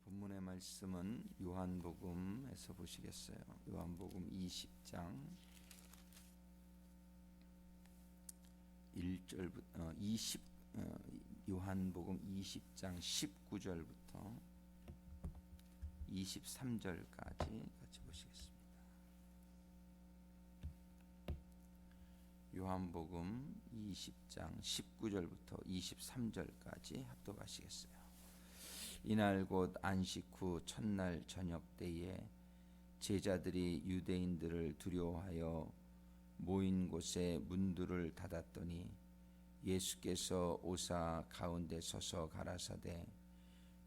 본문의 말씀은 요한복음에서 보시겠어요. 요한복음 20장 1절부터 요한복음 20장 19절부터 23절까지 같이 보시겠습니다. 요한복음 20장 19절부터 23절까지 합독하시겠어요. 이날 곧 안식 후 첫날 저녁 때에 제자들이 유대인들을 두려워하여 모인 곳에 문들을 닫았더니 예수께서 오사 가운데 서서 가라사대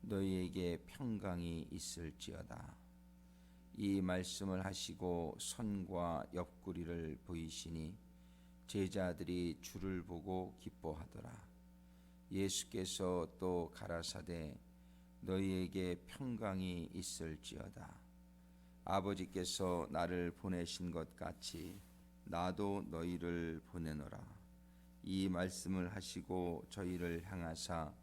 너희에게 평강이 있을지어다. 이 말씀을 하시고 손과 옆구리를 보이시니 제자들이 주를 보고 기뻐하더라. 예수께서 또 가라사대 너희에게 평강이 있을지어다. 아버지께서 나를 보내신 것 같이 나도 너희를 보내노라. 이 말씀을 하시고 저희를 향하사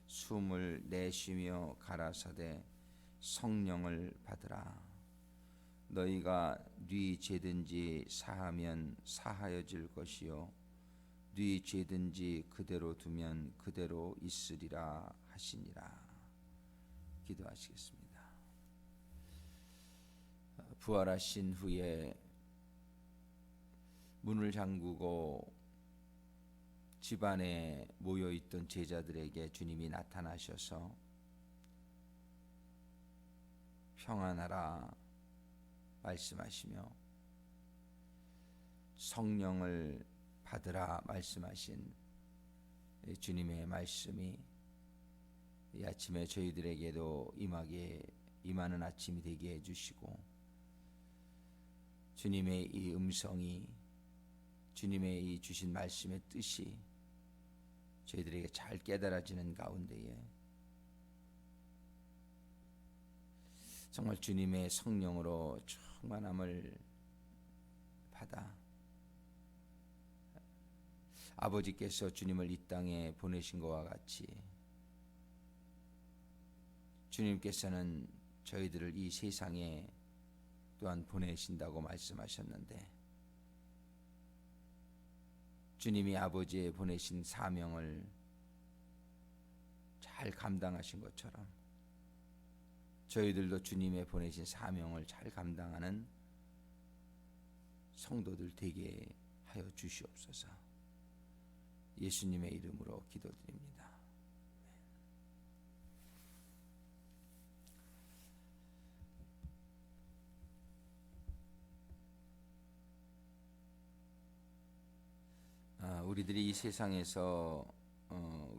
숨을 내쉬며 가라사대 성령을 받으라. 너희가 네 죄든지 사하면 사하여질 것이요 네 죄든지 그대로 두면 그대로 있으리라 하시니라. 기도하시겠습니다. 부활하신 후에 문을 잠그고 집안에 모여있던 제자들에게 주님이 나타나셔서 평안하라 말씀하시며 성령을 받으라 말씀하신 주님의 말씀이 이 아침에 저희들에게도 임하는 아침이 되게 해주시고 주님의 이 음성이 주님의 이 주신 말씀의 뜻이 저희들에게 잘 깨달아지는 가운데에 정말 주님의 성령으로 충만함을 받아 아버지께서 주님을 이 땅에 보내신 것과 같이 주님께서는 저희들을 이 세상에 또한 보내신다고 말씀하셨는데 주님이 아버지의 보내신 사명을 잘 감당하신 것처럼 저희들도 주님의 보내신 사명을 잘 감당하는 성도들 되게 하여 주시옵소서. 예수님의 이름으로 기도드립니다. 우리들이 이 세상에서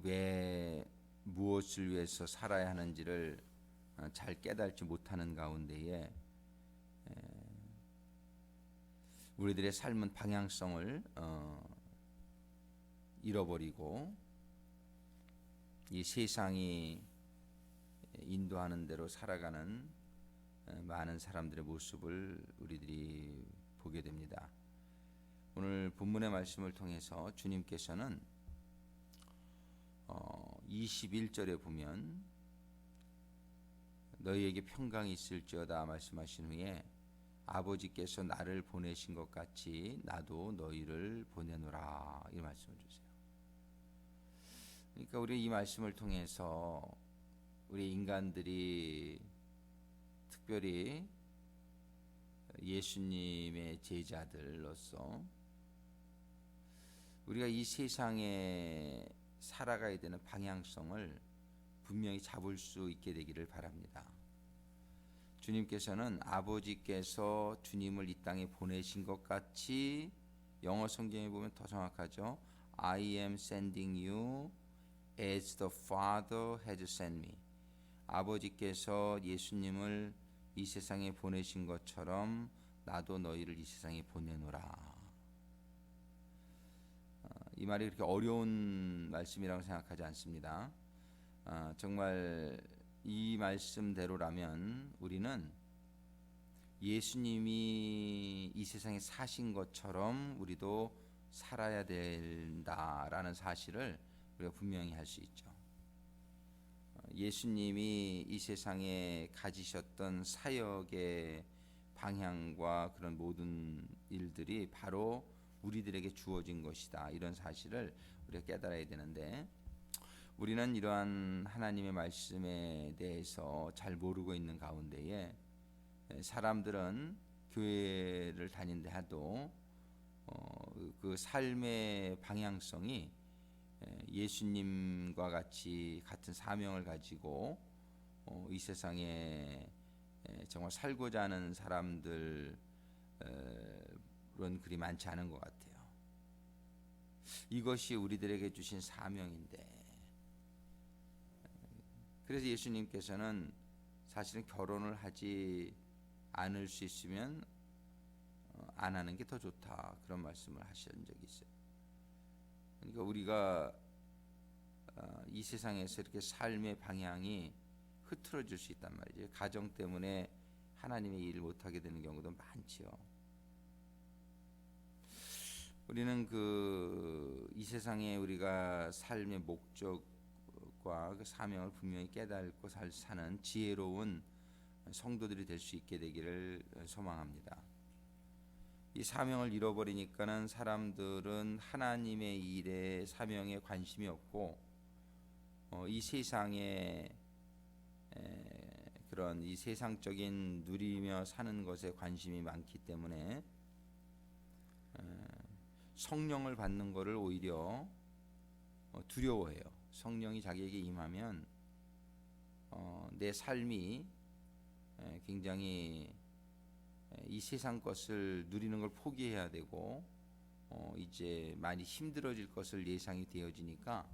왜 무엇을 위해서 살아야 하는지를 잘 깨달지 못하는 가운데에 우리들의 삶은 방향성을 잃어버리고 이 세상이 인도하는 대로 살아가는 많은 사람들의 모습을 우리들이 보게 됩니다. 오늘 본문의 말씀을 통해서 주님께서는 21절에 보면 너희에게 평강이 있을지어다 말씀하신 후에 아버지께서 나를 보내신 것 같이 나도 너희를 보내노라 이 말씀을 주세요. 그러니까 우리 이 말씀을 통해서 우리 인간들이 특별히 예수님의 제자들로서 우리가 이 세상에 살아가야 되는 방향성을 분명히 잡을 수 있게 되기를 바랍니다. 주님께서는 아버지께서 주님을 이 땅에 보내신 것 같이 영어 성경에 보면 더 정확하죠. I am sending you as the Father has sent me. 아버지께서 예수님을 이 세상에 보내신 것처럼 나도 너희를 이 세상에 보내노라. 이 말이 그렇게 어려운 말씀이라고 생각하지 않습니다. 정말 이 말씀대로라면 우리는 예수님이 이 세상에 사신 것처럼 우리도 살아야 된다라는 사실을 우리가 분명히 할 수 있죠. 예수님이 이 세상에 가지셨던 사역의 방향과 그런 모든 일들이 바로 우리들에게 주어진 것이다. 이런 사실을 우리가 깨달아야 되는데 우리는 이러한 하나님의 말씀에 대해서 잘 모르고 있는 가운데에 사람들은 교회를 다닌다 해도 그 삶의 방향성이 예수님과 같이 같은 사명을 가지고 이 세상에 정말 살고자 하는 사람들은 그리 많지 않은 것 같아요. 이것이 우리들에게 주신 사명인데, 그래서 예수님께서는 사실은 결혼을 하지 않을 수 있으면 안 하는 게 더 좋다, 그런 말씀을 하신 적이 있어요. 그러니까 우리가 이 세상에서 이렇게 삶의 방향이 흐트러질 수 있단 말이죠. 가정 때문에 하나님의 일을 못하게 되는 경우도 많지요. 우리는 이 세상에 우리가 삶의 목적과 그 사명을 분명히 깨닫고 사는 지혜로운 성도들이 될 수 있게 되기를 소망합니다. 이 사명을 잃어버리니까는 사람들은 하나님의 일에 사명에 관심이 없고 이 세상에 그런 이 세상적인 누리며 사는 것에 관심이 많기 때문에 성령을 받는 것을 오히려 두려워해요. 성령이 자기에게 임하면 내 삶이 굉장히 이 세상 것을 누리는 걸 포기해야 되고 이제 많이 힘들어질 것을 예상이 되어지니까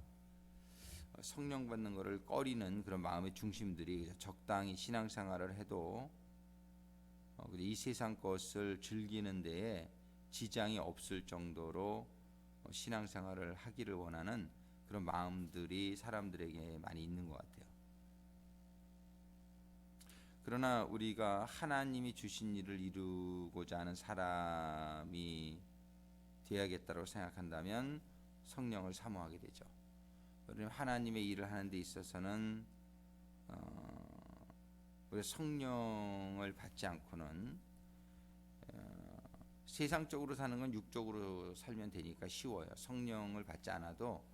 성령 받는 것을 꺼리는 그런 마음의 중심들이 적당히 신앙생활을 해도 이 세상 것을 즐기는 데에 지장이 없을 정도로 신앙생활을 하기를 원하는 그런 마음들이 사람들에게 많이 있는 것 같아요. 그러나 우리가 하나님이 주신 일을 이루고자 하는 사람이 되어야겠다고 생각한다면 성령을 사모하게 되죠. 왜냐하면 하나님의 일을 하는 데 있어서는 우리 성령을 받지 않고는 세상적으로 사는 건 육적으로 살면 되니까 쉬워요. 성령을 받지 않아도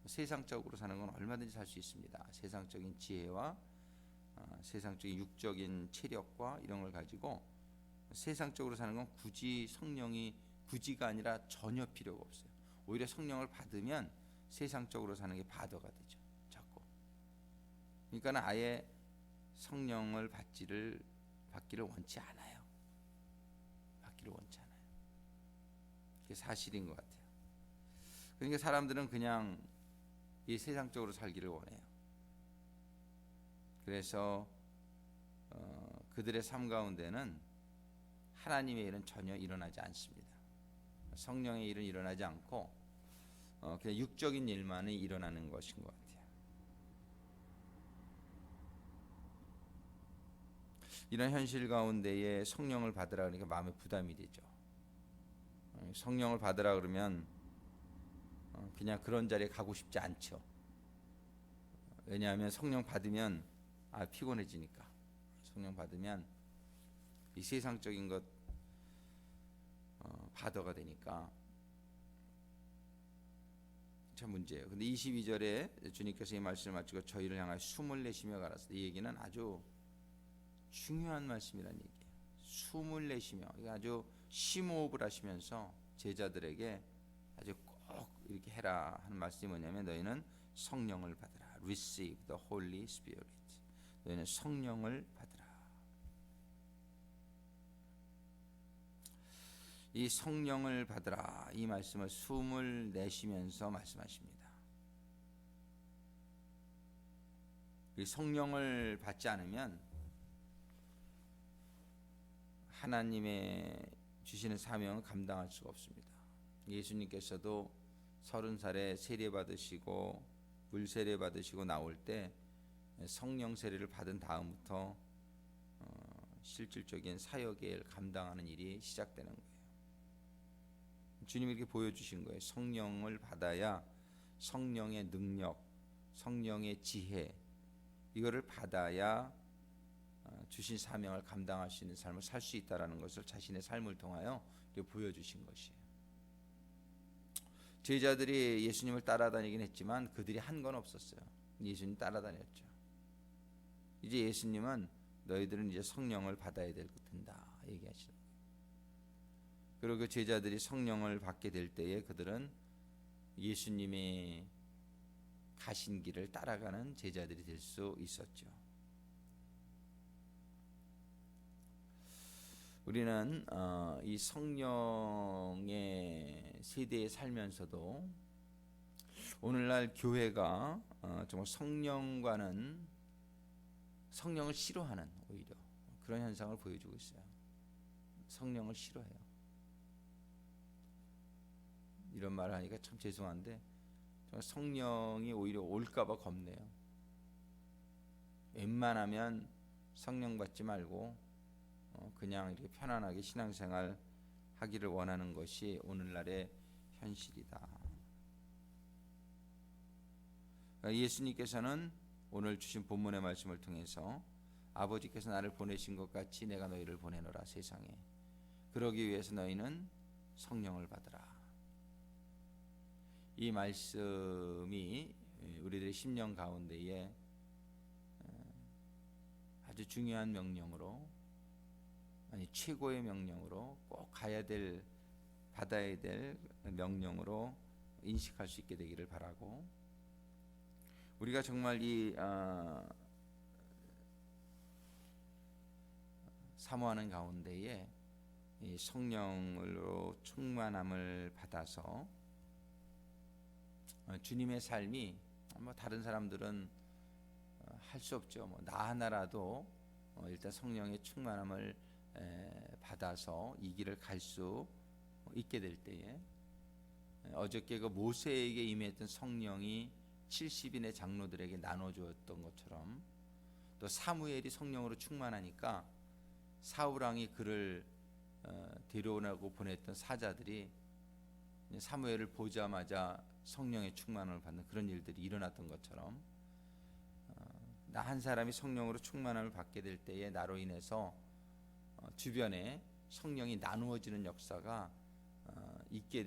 세상적으로 사는 건 얼마든지 살 수 있습니다. 세상적인 지혜와 세상적인 육적인 체력과 이런 걸 가지고 세상적으로 사는 건 굳이 성령이 굳이가 아니라 전혀 필요가 없어요. 오히려 성령을 받으면 세상적으로 사는 게 바더가 되죠. 자꾸. 그러니까 아예 성령을 받기를 원치 않아요. 받기를 원치 않아요. 그게 사실인 것 같아요. 그러니까 사람들은 그냥 이 세상적으로 살기를 원해요. 그래서 그들의 삶 가운데는 하나님의 일은 전혀 일어나지 않습니다. 성령의 일은 일어나지 않고 그냥 육적인 일만이 일어나는 것인 것 같아요. 이런 현실 가운데에 성령을 받으라 그러니까 마음에 부담이 되죠. 성령을 받으라 그러면 그냥 그런 자리에 가고 싶지 않죠. 왜냐하면 성령 받으면 피곤해지니까. 성령 받으면 이 세상적인 것 바더가 되니까 참 문제예요. 근데 22절에 주님께서 이 말씀을 마치고 저희를 향하여 숨을 내쉬며 가라사대, 이 얘기는 아주 중요한 말씀이라는 얘기예요. 숨을 내쉬며, 아주 심호흡을 하시면서 제자들에게 아주 꼭 이렇게 해라 하는 말씀이 뭐냐면 너희는 성령을 받으라. Receive the Holy Spirit. 너희는 성령을 받으라. 이 성령을 받으라, 이 말씀을 숨을 내쉬면서 말씀하십니다. 이 성령을 받지 않으면 하나님의 주시는 사명을 감당할 수가 없습니다. 예수님께서도 30살에 세례 받으시고 물 세례 받으시고 나올 때 성령 세례를 받은 다음부터 실질적인 사역의 일을 감당하는 일이 시작되는 거예요. 주님이 이렇게 보여주신 거예요. 성령을 받아야 성령의 능력, 성령의 지혜, 이거를 받아야 주신 사명을 감당할 수 있는 삶을 살 수 있다라는 것을 자신의 삶을 통하여 보여주신 것이에요. 제자들이 예수님을 따라다니긴 했지만 그들이 한 건 없었어요. 예수님 따라다녔죠. 이제 예수님은 너희들은 이제 성령을 받아야 될 텐다 얘기하시는 거예요. 그리고 그 제자들이 성령을 받게 될 때에 그들은 예수님의 가신 길을 따라가는 제자들이 될 수 있었죠. 우리는 이 성령의 세대에 살면서도 오늘날 교회가 정말 성령을 싫어하는 오히려 그런 현상을 보여주고 있어요. 성령을 싫어해요. 이런 말을 하니까 참 죄송한데 성령이 오히려 올까봐 겁내요. 웬만하면 성령 받지 말고 그냥 이렇게 편안하게 신앙생활 하기를 원하는 것이 오늘날의 현실이다. 예수님께서는 오늘 주신 본문의 말씀을 통해서 아버지께서 나를 보내신 것 같이 내가 너희를 보내노라 세상에. 그러기 위해서 너희는 성령을 받으라. 이 말씀이 우리들의 심령 가운데에 아주 중요한 명령으로, 아니 최고의 명령으로, 꼭 받아야 될 명령으로 인식할 수 있게 되기를 바라고, 우리가 정말 이 사모하는 가운데에 이 성령으로 충만함을 받아서 주님의 삶이 다른 사람들은 할 수 없죠. 나 하나라도 일단 성령의 충만함을 받아서 이 길을 갈 수 있게 될 때에, 어저께 그 모세에게 임했던 성령이 70인의 장로들에게 나눠주었던 것처럼, 또 사무엘이 성령으로 충만하니까 사울 왕이 그를 데려오라고 보냈던 사자들이 사무엘을 보자마자 성령의 충만을 받는 그런 일들이 일어났던 것처럼, 나 한 사람이 성령으로 충만함을 받게 될 때에 나로 인해서 주변에 성령이 나누어지는 역사가 있게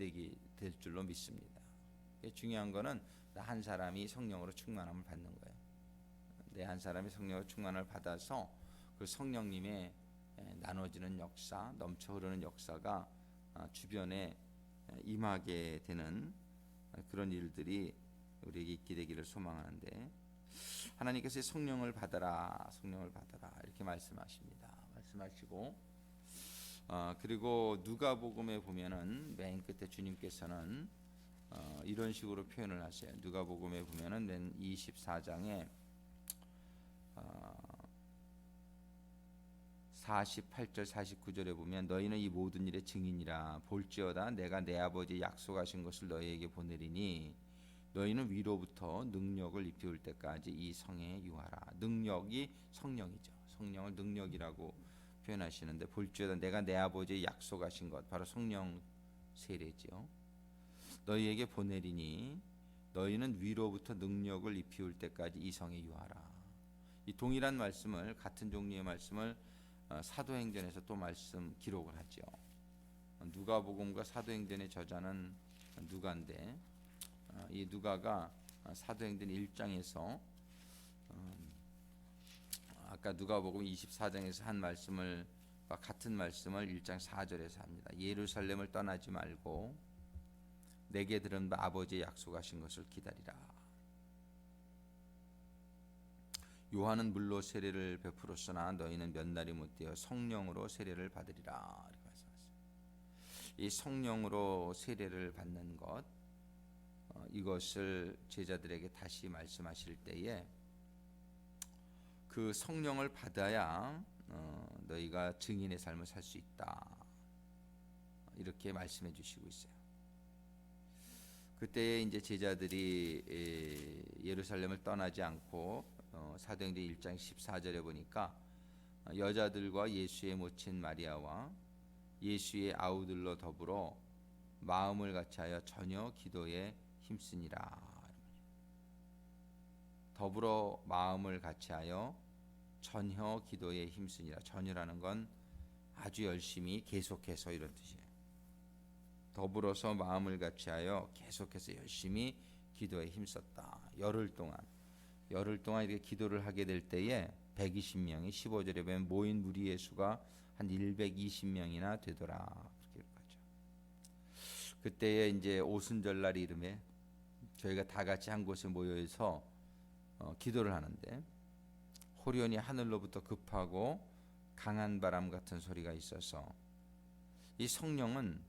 될 줄로 믿습니다. 중요한 거는 나 한 사람이 성령으로 충만함을 받는 거예요. 내 한 사람이 성령으로 충만을 받아서 그 성령님의 나눠지는 역사, 넘쳐 흐르는 역사가 주변에 임하게 되는 그런 일들이 우리에게 있게 되기를 소망하는데, 하나님께서 성령을 받아라, 성령을 받아라 이렇게 말씀하시고, 그리고 누가복음에 보면은 맨 끝에 주님께서는 이런 식으로 표현을 하세요. 누가복음에 보면은 맨 24장에 48절 49절에 보면 너희는 이 모든 일의 증인이라. 볼지어다 내가 내 아버지 약속하신 것을 너희에게 보내리니 너희는 위로부터 능력을 입혀올 때까지 이 성에 유하라. 능력이 성령이죠. 성령을 능력이라고 표현하시는데, 볼지어다 내가 내 아버지 약속하신 것, 바로 성령 세례죠. 너희에게 보내리니 너희는 위로부터 능력을 입혀올 때까지 이 성에 유하라. 이 동일한 말씀을, 같은 종류의 말씀을 사도행전에서 또 기록을 하죠. 누가복음과 사도행전의 저자는 누가인데, 이 누가가 사도행전 1장에서 아까 누가복음 24장에서 한 말씀을 같은 말씀을 1장 4절에서 합니다. 예루살렘을 떠나지 말고 내게 들은 바 아버지의 약속하신 것을 기다리라. 요한은 물로 세례를 베풀었으나 너희는 몇 날이 못되어 성령으로 세례를 받으리라. 이렇게 말씀하셨어요. 이 성령으로 세례를 받는 것, 이것을 제자들에게 다시 말씀하실 때에 그 성령을 받아야 너희가 증인의 삶을 살 수 있다. 이렇게 말씀해 주시고 있어요. 그때 이제 제자들이 예루살렘을 떠나지 않고 사도행전 1장 14절에 보니까 여자들과 예수의 모친 마리아와 예수의 아우들로 더불어 마음을 같이하여 전혀 기도에 힘쓰니라. 더불어 마음을 같이하여 전혀 기도에 힘쓰니라. 전혀라는 건 아주 열심히 계속해서 이런 뜻이에요. 더불어서 마음을 같이하여 계속해서 열심히 기도에 힘썼다. 열흘 동안 이렇게 기도를 하게 될 때에 120명이 15절에 보면 모인 무리의 수가 한 120명이나 되더라. 그렇게 하죠. 그때에 이제 오순절날 이름에 저희가 다 같이 한 곳에 모여서 기도를 하는데 호련히 하늘로부터 급하고 강한 바람 같은 소리가 있어서 이 성령은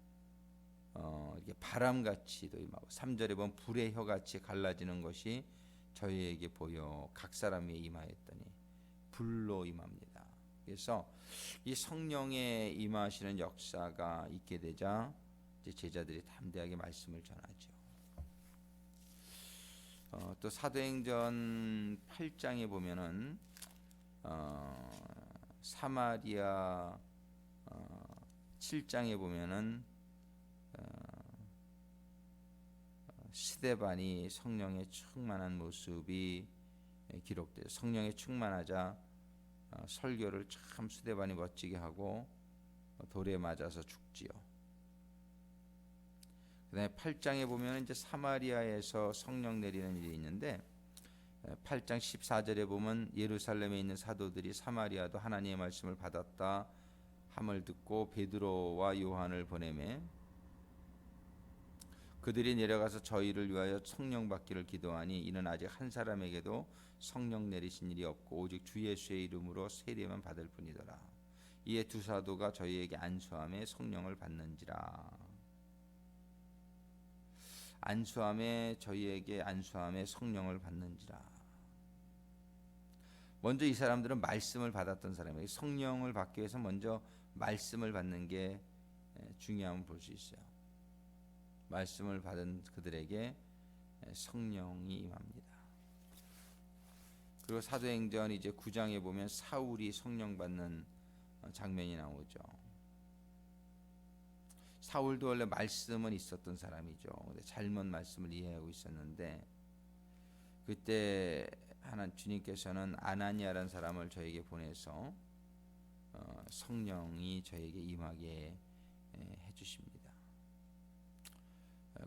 이게 바람같이도 임하고 3절에 보면 불의 혀같이 갈라지는 것이 저희에게 보여 각 사람 위에 임하였더니 불로 임합니다. 그래서 이 성령의 임하시는 역사가 있게 되자 이제 제자들이 담대하게 말씀을 전하죠. 또 사도행전 8장에 보면은 사마리아 7장에 보면은 스데반이 성령에 충만한 모습이 기록돼요. 성령에 충만하자 설교를 참 스데반이 멋지게 하고 돌에 맞아서 죽지요. 그다음에 8장에 보면 이제 사마리아에서 성령 내리는 일이 있는데 8장 14절에 보면 예루살렘에 있는 사도들이 사마리아도 하나님의 말씀을 받았다 함을 듣고 베드로와 요한을 보내매 그들이 내려가서 저희를 위하여 성령 받기를 기도하니 이는 아직 한 사람에게도 성령 내리신 일이 없고 오직 주 예수의 이름으로 세례만 받을 뿐이더라. 이에 두 사도가 저희에게 안수함에 성령을 받는지라. 저희에게 안수함에 성령을 받는지라. 먼저 이 사람들은 말씀을 받았던 사람에게 성령을 받기 위해서 먼저 말씀을 받는 게 중요함을 볼 수 있어요. 말씀을 받은 그들에게 성령이 임합니다. 그리고 사도행전 이제 9장에 보면 사울이 성령 받는 장면이 나오죠. 사울도 원래 말씀은 있었던 사람이죠. 근데 잘못 말씀을 이해하고 있었는데 그때 하나님 주님께서는 아나니아라는 사람을 저에게 보내서 성령이 저에게 임하게 해주십니다.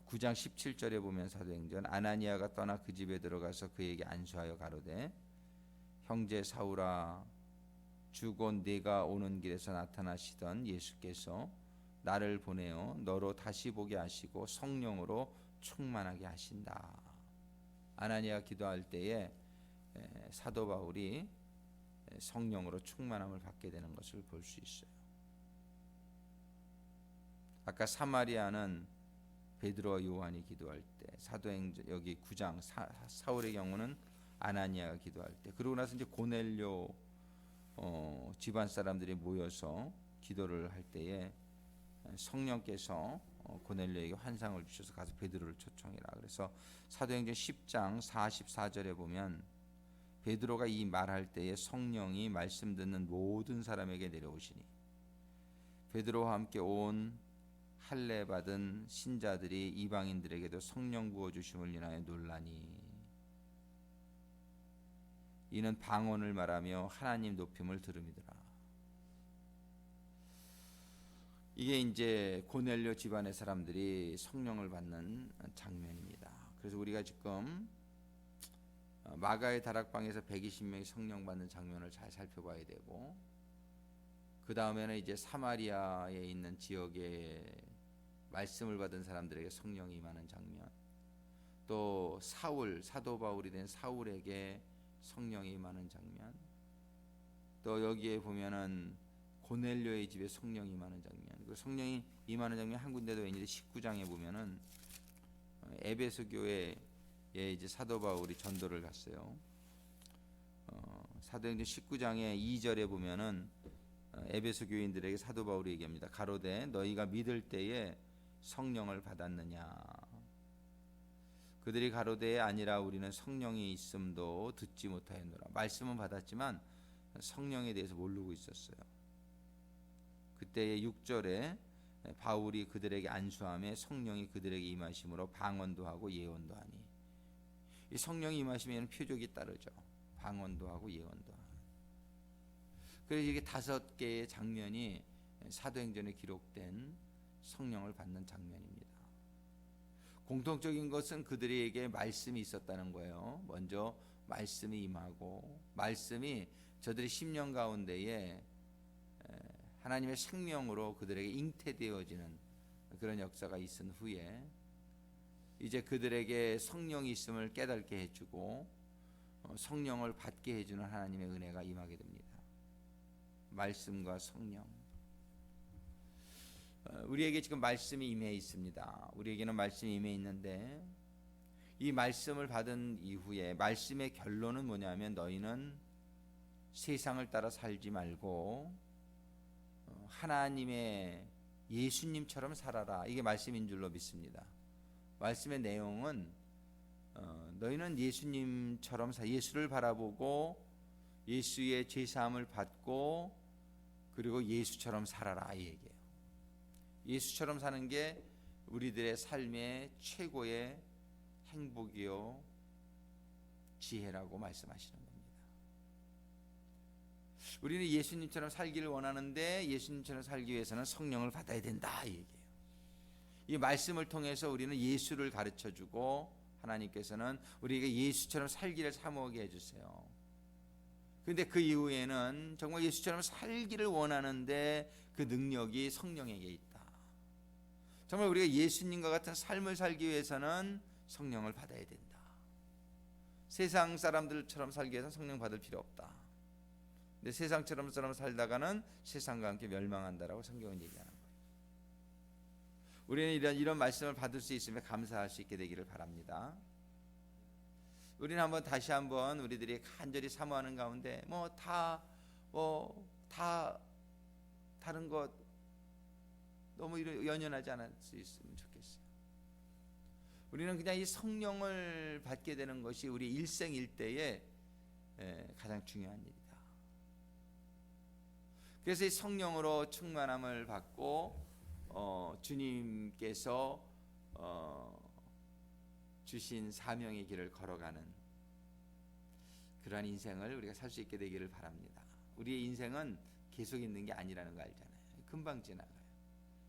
9장 17절에 보면 사도행전 아나니아가 떠나 그 집에 들어가서 그에게 안수하여 가로되 형제 사울아 주 곧 네가 오는 길에서 나타나시던 예수께서 나를 보내어 너로 다시 보게 하시고 성령으로 충만하게 하신다. 아나니아가 기도할 때에 사도 바울이 성령으로 충만함을 받게 되는 것을 볼 수 있어요. 아까 사마리아는 베드로와 요한이 기도할 때, 사도행전 여기 9장 사울의 경우는 아나니아가 기도할 때, 그러고 나서 이제 고넬료 집안 사람들이 모여서 기도를 할 때에 성령께서 고넬료에게 환상을 주셔서 가서 베드로를 초청해라. 그래서 사도행전 10장 44절에 보면 베드로가 이 말할 때에 성령이 말씀 듣는 모든 사람에게 내려오시니 베드로와 함께 온 할례 받은 신자들이 이방인들에게도 성령 부어 주심을 인하여 놀라니 이는 방언을 말하며 하나님 높임을 들음이더라. 이게 이제 고넬료 집안의 사람들이 성령을 받는 장면입니다. 그래서 우리가 지금 마가의 다락방에서 120명이 성령 받는 장면을 잘 살펴봐야 되고, 그 다음에는 이제 사마리아에 있는 지역에 말씀을 받은 사람들에게 성령이 임하는 장면, 또 사도 바울이 된 사울에게 성령이 임하는 장면, 또 여기에 보면은 고넬료의 집에 성령이 임하는 장면, 그 성령이 임하는 장면 한 군데도 있는데 19장에 보면은 에베소 교회에 이제 사도 바울이 전도를 갔어요. 사도행전 19장의 2절에 보면은 에베소 교인들에게 사도 바울이 얘기합니다. 가로되 너희가 믿을 때에 성령을 받았느냐. 그들이 가로되 아니라 우리는 성령이 있음도 듣지 못하였노라. 말씀은 받았지만 성령에 대해서 모르고 있었어요. 그때의 6절에 바울이 그들에게 안수함에 성령이 그들에게 임하심으로 방언도 하고 예언도 하니, 이 성령이 임하시면 표적이 따르죠. 방언도 하고 예언도 하고. 그래서 이게 5개의 장면이 사도행전에 기록된 성령을 받는 장면입니다. 공통적인 것은 그들에게 말씀이 있었다는 거예요. 먼저 말씀이 임하고 말씀이 저들의 심령 가운데에 하나님의 생명으로 그들에게 잉태되어지는 그런 역사가 있은 후에 이제 그들에게 성령이 있음을 깨닫게 해주고 성령을 받게 해주는 하나님의 은혜가 임하게 됩니다. 말씀과 성령. 우리에게 지금 말씀이 임해 있습니다. 우리에게는 말씀이 임해 있는데 이 말씀을 받은 이후에 말씀의 결론은 뭐냐면 너희는 세상을 따라 살지 말고 하나님의 예수님처럼 살아라. 이게 말씀인 줄로 믿습니다. 말씀의 내용은 너희는 예수님처럼 예수를 바라보고 예수의 죄사함을 받고 그리고 예수처럼 살아라 이 얘기예요. 예수처럼 사는 게 우리들의 삶의 최고의 행복이요 지혜라고 말씀하시는 겁니다. 우리는 예수님처럼 살기를 원하는데 예수님처럼 살기 위해서는 성령을 받아야 된다 이 얘기예요. 이 말씀을 통해서 우리는 예수를 가르쳐주고 하나님께서는 우리에게 예수처럼 살기를 사모하게 해주세요. 그런데 그 이후에는 정말 예수처럼 살기를 원하는데 그 능력이 성령에게 있다. 정말 우리가 예수님과 같은 삶을 살기 위해서는 성령을 받아야 된다. 세상 사람들처럼 살기 위해서는 성령 받을 필요 없다. 근데 세상처럼 살다가는 세상과 함께 멸망한다라고 성경은 얘기하는 거예요. 우리는 이런 말씀을 받을 수 있으면 감사할 수 있게 되기를 바랍니다. 우리는 다시 한번 우리들이 간절히 사모하는 가운데 다 다른 것 너무 연연하지 않을 수 있으면 좋겠어요. 우리는 그냥 이 성령을 받게 되는 것이 우리 일생일대에 가장 중요한 일이다. 그래서 이 성령으로 충만함을 받고 주님께서 주신 사명의 길을 걸어가는 그러한 인생을 우리가 살 수 있게 되기를 바랍니다. 우리의 인생은 계속 있는 게 아니라는 거 알잖아요. 금방 지나가요.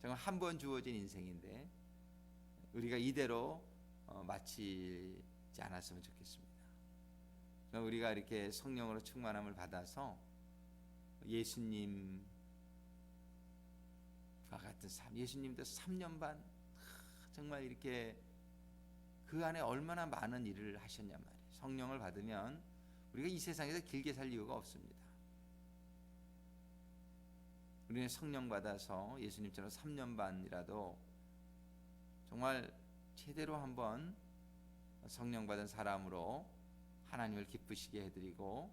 정말 한 번 주어진 인생인데 우리가 이대로 마치지 않았으면 좋겠습니다. 우리가 이렇게 성령으로 충만함을 받아서 예수님과 같은 삶, 예수님도 3년 반 정말 이렇게 그 안에 얼마나 많은 일을 하셨냔 말이에요. 성령을 받으면 우리가 이 세상에서 길게 살 이유가 없습니다. 우리는 성령 받아서 예수님처럼 3년 반이라도 정말 제대로 한번 성령 받은 사람으로 하나님을 기쁘시게 해드리고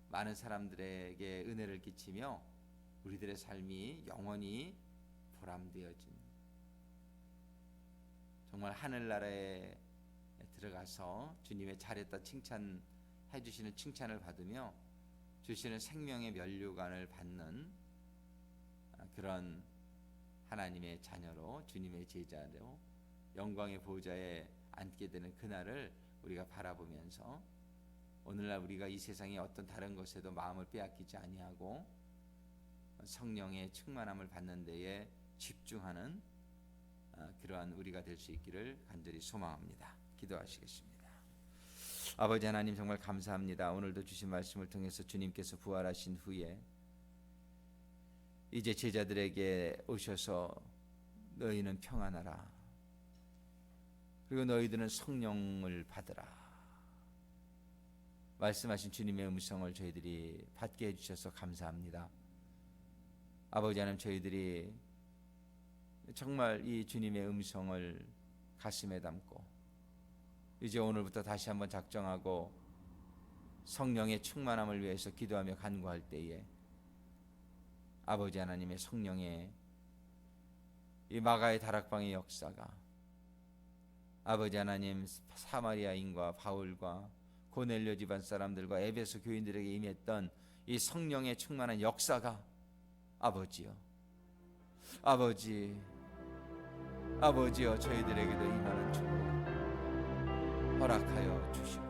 많은 사람들에게 은혜를 끼치며 우리들의 삶이 영원히 보람되어진 정말 하늘나라에 들어가서 주님의 잘했다 칭찬해 주시는 칭찬을 받으며 주시는 생명의 면류관을 받는 그런 하나님의 자녀로 주님의 제자로 영광의 보좌에 앉게 되는 그날을 우리가 바라보면서 오늘날 우리가 이 세상의 어떤 다른 것에도 마음을 빼앗기지 아니하고 성령의 충만함을 받는 데에 집중하는 그러한 우리가 될 수 있기를 간절히 소망합니다. 기도하시겠습니다. 아버지 하나님 정말 감사합니다. 오늘도 주신 말씀을 통해서 주님께서 부활하신 후에 이제 제자들에게 오셔서 너희는 평안하라. 그리고 너희들은 성령을 받으라. 말씀하신 주님의 음성을 저희들이 받게 해주셔서 감사합니다. 아버지 하나님 저희들이 정말 이 주님의 음성을 가슴에 담고 이제 오늘부터 다시 한번 작정하고 성령의 충만함을 위해서 기도하며 간구할 때에 아버지 하나님의 성령의 이 마가의 다락방의 역사가 아버지 하나님 사마리아인과 바울과 고넬료 집안 사람들과 에베소 교인들에게 임했던 이 성령의 충만한 역사가 아버지여 아버지여 저희들에게도 임하는 축복 허락하여 주시옵소서.